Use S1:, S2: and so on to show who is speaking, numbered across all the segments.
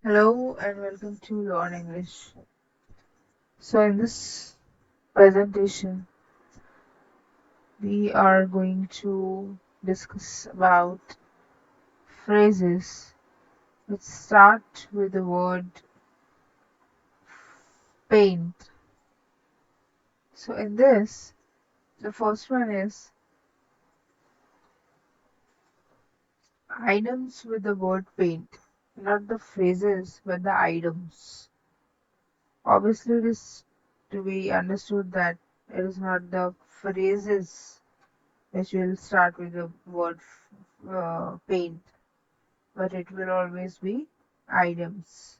S1: Hello and welcome to Learn English. So, in this presentation, we are going to discuss about phrases which start with the word paint. So, in this, the first one is items with the word paint, not the phrases but the items. Obviously, it is to be understood that it is not the phrases which will start with the word paint, but it will always be items.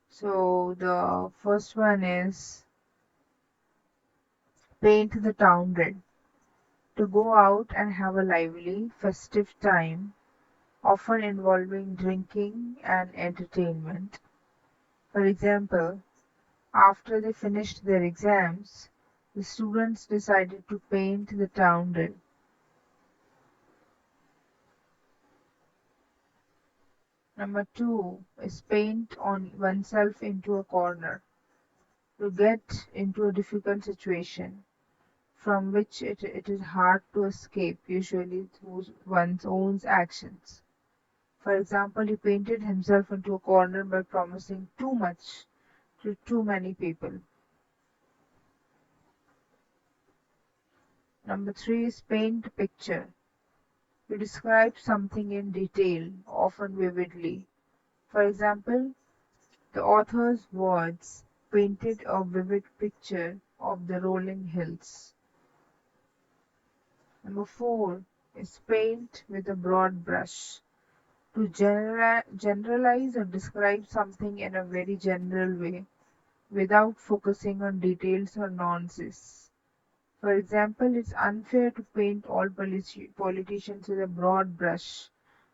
S1: So the first one is paint the town red. To go out and have a lively, festive time, often involving drinking and entertainment. For example, after they finished their exams, the students decided to paint the town red. Number two is paint on oneself into a corner. To get into a difficult situation from which it is hard to escape, usually through one's own actions. For example, he painted himself into a corner by promising too much to too many people. Number three is paint a picture. To describe something in detail, often vividly. For example, the author's words painted a vivid picture of the rolling hills. Number four is paint with a broad brush. To generalize or describe something in a very general way without focusing on details or nuances. For example, it's unfair to paint all politicians with a broad brush.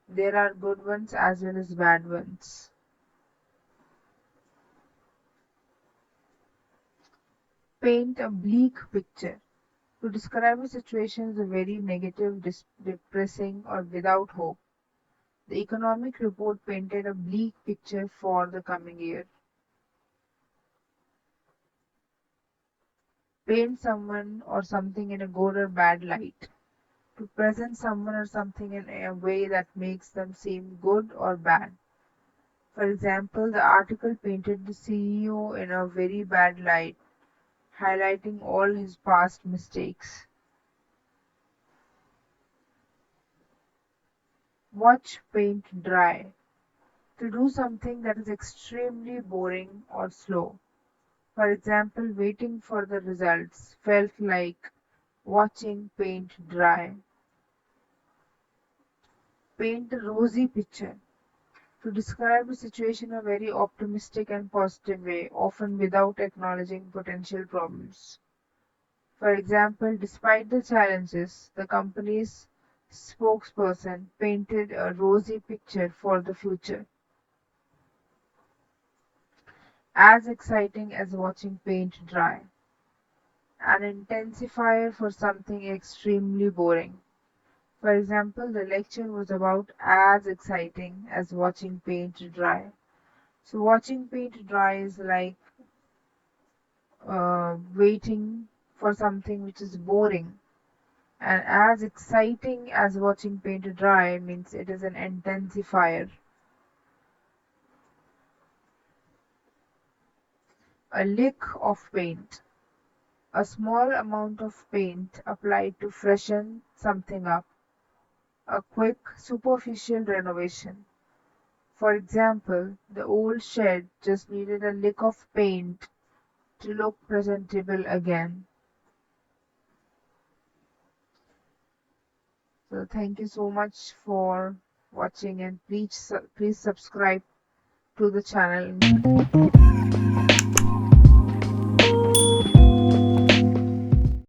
S1: There are good ones as well as bad ones. Paint a bleak picture. To describe a situation as a very negative, depressing, or without hope. The economic report painted a bleak picture for the coming year. Paint someone or something in a good or bad light. To present someone or something in a way that makes them seem good or bad. For example, the article painted the CEO in a very bad light, highlighting all his past mistakes. Watch paint dry. To do something that is extremely boring or slow. For example, waiting for the results felt like watching paint dry. Paint a rosy picture. To describe a situation in a very optimistic and positive way, often without acknowledging potential problems. For example, despite the challenges, the company's spokesperson painted a rosy picture for the future. As exciting as watching paint dry. An intensifier for something extremely boring. For example, the lecture was about as exciting as watching paint dry. So watching paint dry is like waiting for something which is boring, and as exciting as watching paint dry means it is an intensifier. A lick of paint. A small amount of paint applied to freshen something up. A quick, superficial renovation. For example, the old shed just needed a lick of paint to look presentable again. So thank you so much for watching, and please subscribe to the channel.